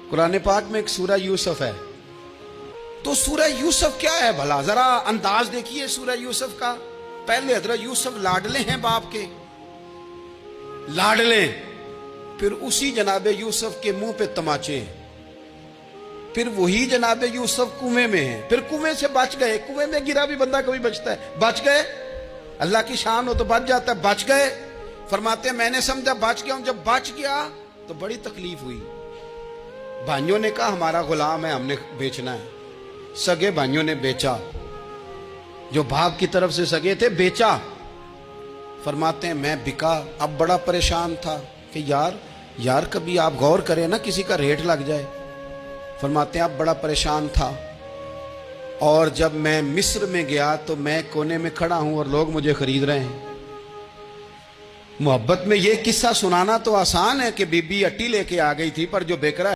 कुरान पाक में एक सूरह यूसुफ है। तो सूरह यूसुफ क्या है भला, जरा अंदाज देखिए सूरह यूसुफ का। पहले हजरत यूसुफ लाडले हैं बाप के, लाडले, फिर उसी जनाबे यूसुफ के मुंह पे तमाचे हैं, फिर वही जनाबे यूसुफ कुएं में है, फिर कुएं से बच गए। कुएं में गिरा भी बंदा कभी बचता है? बच गए, अल्लाह की शान हो तो बच जाता है। बच गए, फरमाते हैं मैंने समझा बच गया हूं। जब बच गया तो बड़ी तकलीफ हुई। भाइयों ने कहा हमारा गुलाम है, हमने बेचना है। सगे भाइयों ने बेचा, जो बाप की तरफ से सगे थे बेचा। फरमाते हैं मैं बिका। अब बड़ा परेशान था कि यार कभी आप गौर करें ना, किसी का रेट लग जाए। फरमाते हैं अब बड़ा परेशान था, और जब मैं मिस्र में गया तो मैं कोने में खड़ा हूं और लोग मुझे खरीद रहे हैं। मोहब्बत में ये किस्सा सुनाना तो आसान है कि बीबी अट्टी लेके आ गई थी, पर जो बेकरा